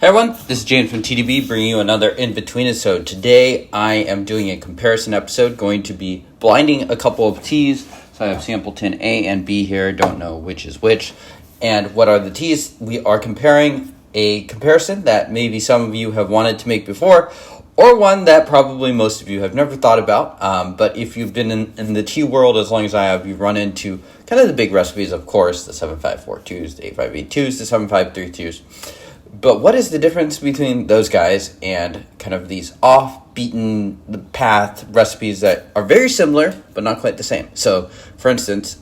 Hey everyone, this is James from TDB bringing you another Inbetweenisode. Today I am doing a comparison episode, going to be blinding a couple of teas. So I have sample tin A and B here, don't know which is which. And what are the teas? We are comparing a comparison that maybe some of you have wanted to make before, or one that probably most of you have never thought about. But if you've been in the tea world as long as I have, you've run into kind of the big recipes, of course, the 7542s, the 8582s, the 7532s. But what is the difference between those guys and kind of these off-beaten path recipes that are very similar, but not quite the same? So, for instance,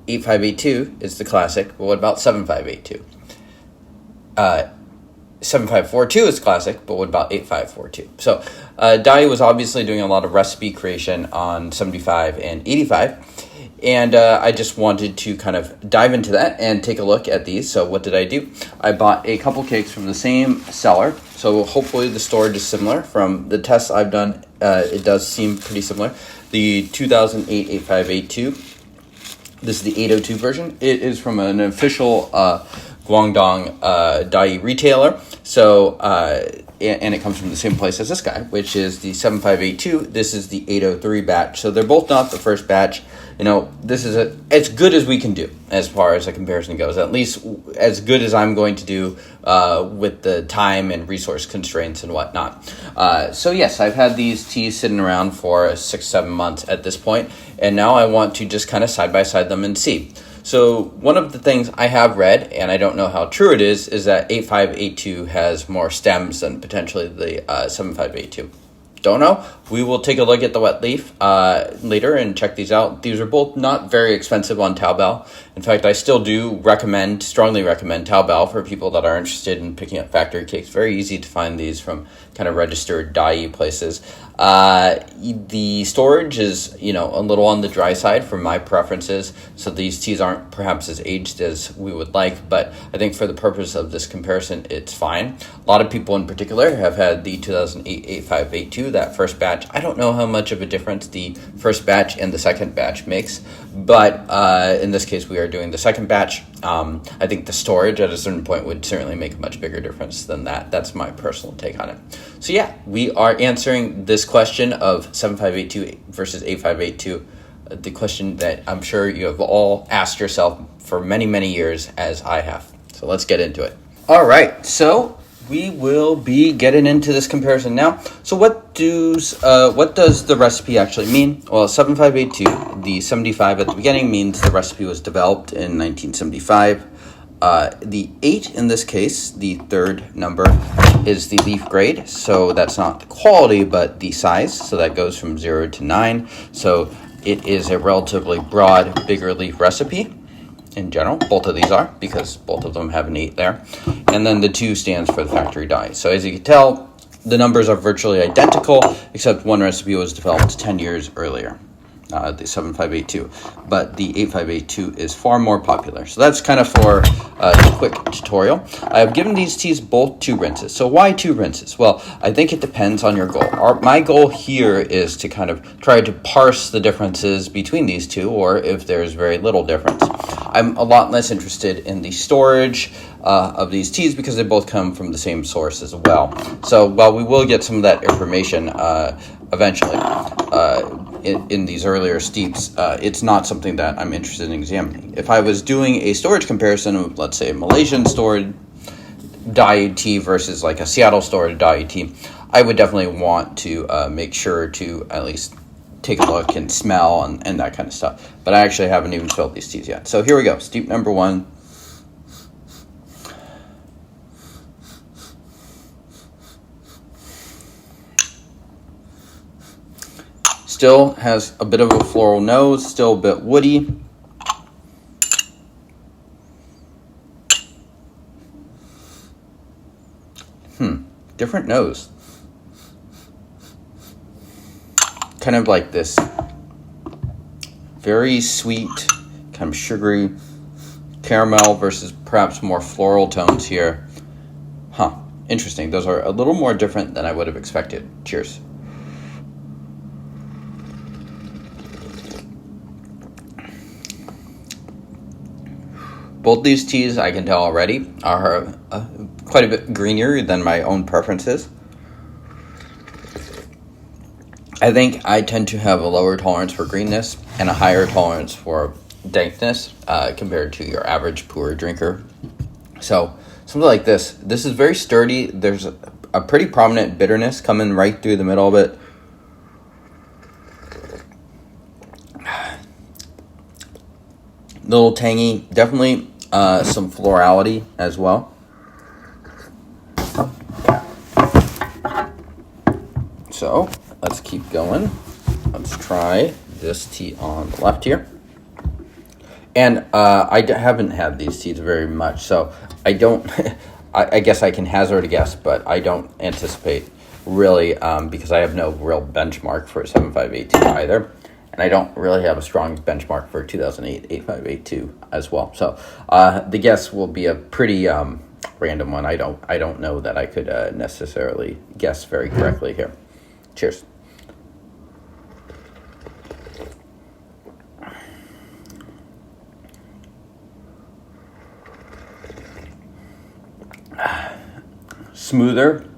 8582 is the classic, but what about 7582? 7542 is classic, but what about 8542? So, Dayi was obviously doing a lot of recipe creation on 75 and 85. And I just wanted to kind of dive into that and take a look at these. So what did I do? I bought a couple cakes from the same seller. So hopefully the storage is similar. From the tests I've done, it does seem pretty similar. The 2008 8582. This is the 802 version. It is from an official Guangdong Dayi retailer. So, and it comes from the same place as this guy, which is the 7582. This is the 803 batch. So they're both not the first batch. You know, this is as good as we can do as far as a comparison goes, at least as good as I'm going to do with the time and resource constraints and whatnot. So yes, I've had these teas sitting around for 6-7 months at this point, and now I want to just kind of side-by-side them and see. So one of the things I have read, and I don't know how true it is that 8582 has more stems than potentially the 7582. Don't know. We will take a look at the wet leaf later and check these out. These are both not very expensive on Taobao. In fact, I still do strongly recommend Taobao for people that are interested in picking up factory cakes. Very easy to find these from kind of registered Dayi places. The storage is, a little on the dry side for my preferences, so these teas aren't perhaps as aged as we would like, but I think for the purpose of this comparison, it's fine. A lot of people in particular have had the 2008 8582, that first batch. I don't know how much of a difference the first batch and the second batch makes, but in this case, we are doing the second batch. I think the storage at a certain point would certainly make a much bigger difference than that. That's my personal take on it. So yeah, we are answering this question of 7582 versus 8582, the question that I'm sure you have all asked yourself for many, many years, as I have. So let's get into it. All right, so we will be getting into this comparison now. So what does the recipe actually mean? Well, 7582, the 75 at the beginning, means the recipe was developed in 1975. The 8 in this case, the third number, is the leaf grade. So that's not the quality, but the size. So that goes from 0 to 9. So it is a relatively broad, bigger leaf recipe. In general, both of these are, because both of them have an 8 there. And then the 2 stands for the factory dye. So as you can tell, the numbers are virtually identical, except one recipe was developed 10 years earlier, the 7582. But the 8582 is far more popular. So that's kind of for a quick tutorial. I have given these teas both 2 rinses. So why 2 rinses? Well, I think it depends on your goal. My goal here is to kind of try to parse the differences between these two, or if there's very little difference. I'm a lot less interested in the storage of these teas because they both come from the same source as well. So while we will get some of that information eventually in these earlier steeps, it's not something that I'm interested in examining. If I was doing a storage comparison of, let's say, Malaysian stored Dayi tea versus like a Seattle stored Dayi tea, I would definitely want to make sure to at least take a look and smell and that kind of stuff. But I actually haven't even smelled these teas yet. So here we go. Steep number 1. Still has a bit of a floral nose, still a bit woody. Different nose. Kind of like this very sweet, kind of sugary caramel versus perhaps more floral tones here. Interesting. Those are a little more different than I would have expected. Cheers. Both these teas, I can tell already, are quite a bit greenier than my own preferences. I think I tend to have a lower tolerance for greenness and a higher tolerance for dankness compared to your average pour drinker. So something like this is very sturdy. There's a pretty prominent bitterness coming right through the middle of it. A little tangy, definitely some florality as well. So let's keep going. Let's try this tea on the left here. And I haven't had these teas very much, so I don't, I guess I can hazard a guess, but I don't anticipate really, because I have no real benchmark for 7582 either. And I don't really have a strong benchmark for 2008 8582 as well. So the guess will be a pretty random one. I don't know that I could necessarily guess very correctly here. Cheers. Smoother,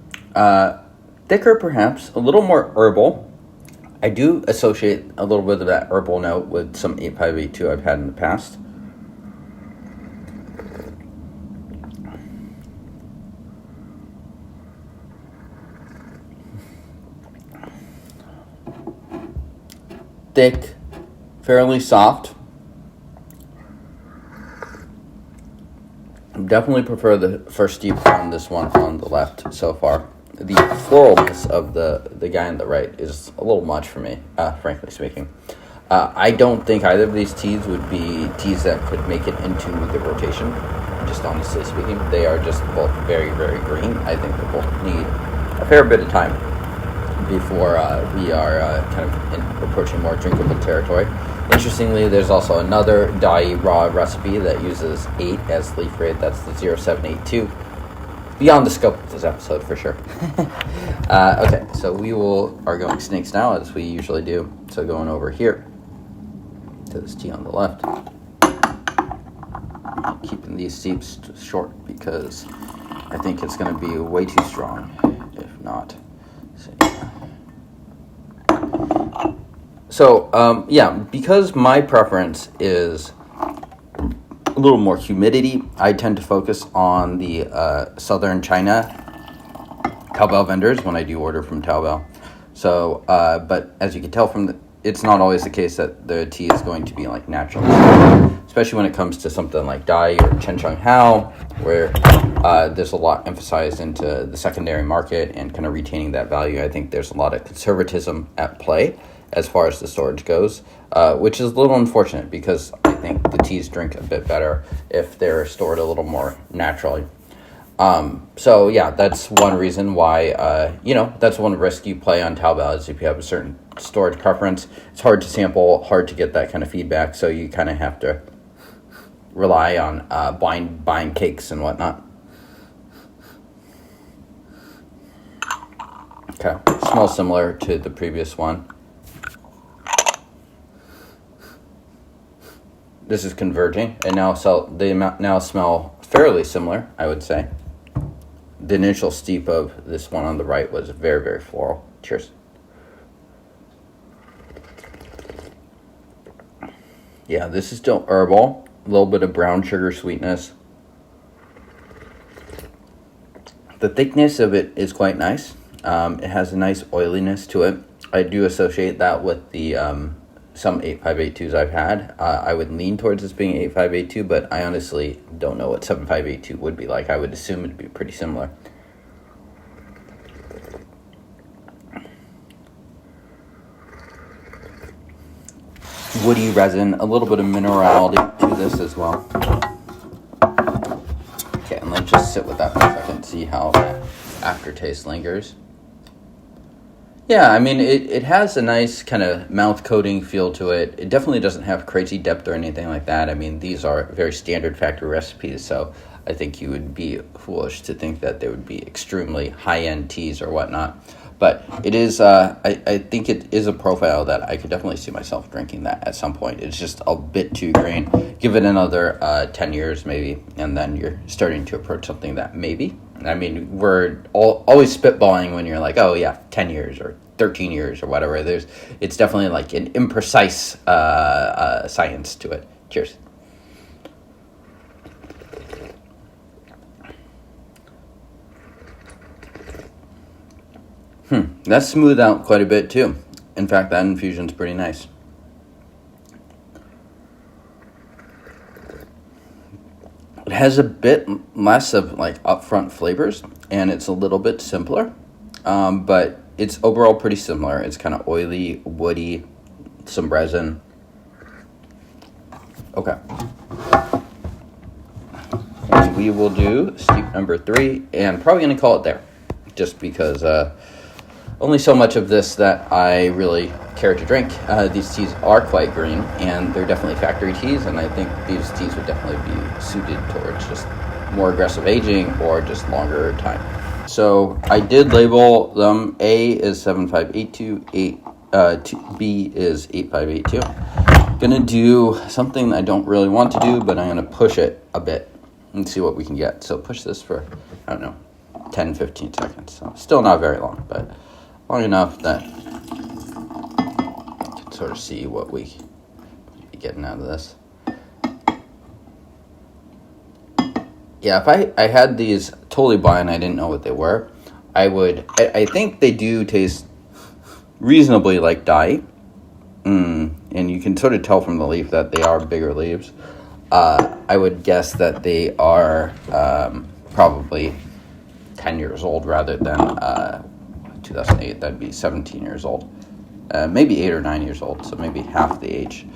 thicker perhaps, a little more herbal. I do associate a little bit of that herbal note with some 8582 I've had in the past. Thick, fairly soft. Definitely prefer the first steep on this one on the left so far. The floralness of the guy on the right is a little much for me, frankly speaking. I don't think either of these teas would be teas that could make it into the rotation, just honestly speaking. They are just both very, very green. I think they both need a fair bit of time before we are kind of approaching more drinkable territory. Interestingly, there's also another Dayi raw recipe that uses 8 as leaf rate. That's the 0782. Beyond the scope of this episode, for sure. Okay, so we are going snakes now, as we usually do. So going over here to this tea on the left. Keeping these steeps short because I think it's going to be way too strong, if not. So, yeah, because my preference is a little more humidity, I tend to focus on the southern China Taobao vendors when I do order from Taobao. So, but as you can tell from it's not always the case that the tea is going to be like natural, especially when it comes to something like Dayi or Chencheng Hao, where there's a lot emphasized into the secondary market and kind of retaining that value. I think there's a lot of conservatism at play as far as the storage goes, which is a little unfortunate because I think the teas drink a bit better if they're stored a little more naturally. So yeah, that's one reason why, that's one risk you play on Taobao is if you have a certain storage preference. It's hard to sample, hard to get that kind of feedback, so you kind of have to rely on buying cakes and whatnot. Okay, smells similar to the previous one. This is converging, and they now smell fairly similar, I would say. The initial steep of this one on the right was very, very floral. Cheers. Yeah, this is still herbal. A little bit of brown sugar sweetness. The thickness of it is quite nice. It has a nice oiliness to it. I do associate that with the some 8582s I've had. I would lean towards this being 8582, but I honestly don't know what 7582 would be like. I would assume it'd be pretty similar. Woody resin, a little bit of minerality to this as well. Okay, and let's just sit with that for a second and see how that aftertaste lingers. Yeah, I mean, it has a nice kind of mouth coating feel to it. It definitely doesn't have crazy depth or anything like that. I mean, these are very standard factory recipes, so I think you would be foolish to think that they would be extremely high-end teas or whatnot. But it is, I think it is a profile that I could definitely see myself drinking that at some point. It's just a bit too green. Give it another 10 years maybe, and then you're starting to approach something that maybe I mean, we're always spitballing when you're like, oh yeah, 10 years or 13 years or whatever. It's definitely like an imprecise science to it. Cheers. That's smoothed out quite a bit too. In fact, that infusion's pretty nice. It has a bit less of like upfront flavors, and it's a little bit simpler, but it's overall pretty similar. It's kind of oily, woody, some resin. Okay. And we will do steep number 3, and probably going to call it there, just because only so much of this that I really care to drink. These teas are quite green, and they're definitely factory teas, and I think these teas would definitely be suited towards just more aggressive aging or just longer time. So I did label them. A is 7582, B is 8582. Gonna do something I don't really want to do, but I'm gonna push it a bit and see what we can get. So push this for, I don't know, 10, 15 seconds. So still not very long, but long enough that you can sort of see what we be getting out of this. Yeah, if I had these totally blind and I didn't know what they were, I think they do taste reasonably like Dayi. And you can sort of tell from the leaf that they are bigger leaves. I would guess that they are probably 10 years old rather than 2008, that'd be 17 years old. Maybe 8 or 9 years old, so maybe half the age.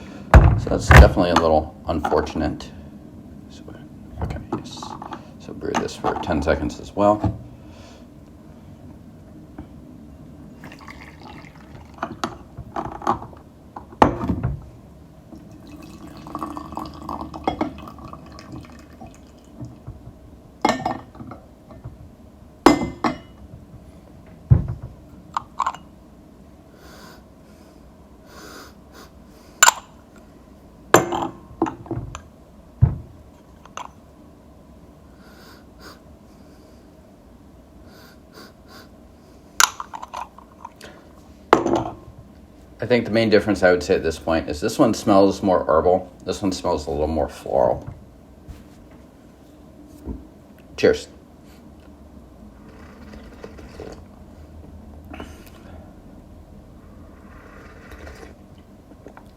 So that's definitely a little unfortunate. So, okay, yes. So brew this for 10 seconds as well. I think the main difference I would say at this point is this one smells more herbal. This one smells a little more floral. Cheers.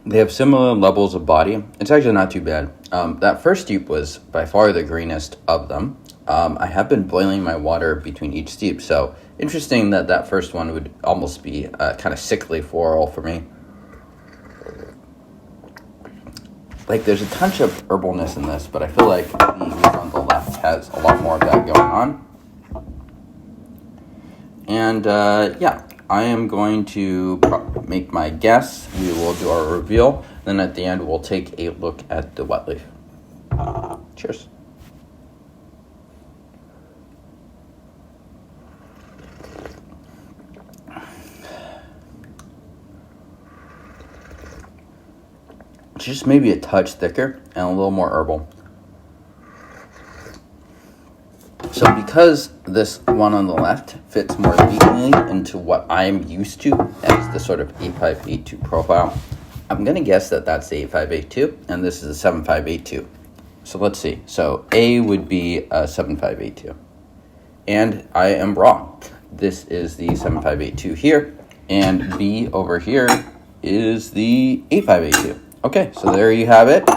They have similar levels of body. It's actually not too bad. That first steep was by far the greenest of them. I have been boiling my water between each steep, so interesting that first one would almost be kind of sickly floral for me. Like, there's a touch of herbalness in this, but I feel like the leaf on the left has a lot more of that going on. And yeah, I am going to make my guess. We will do our reveal. Then at the end, we'll take a look at the wet leaf. Cheers. Just maybe a touch thicker and a little more herbal. So because this one on the left fits more neatly into what I'm used to as the sort of 8582 profile, I'm going to guess that that's the 8582 and this is a 7582. So let's see. So A would be a 7582. And I am wrong. This is the 7582 here, and B over here is the 8582. Okay, so there you have it.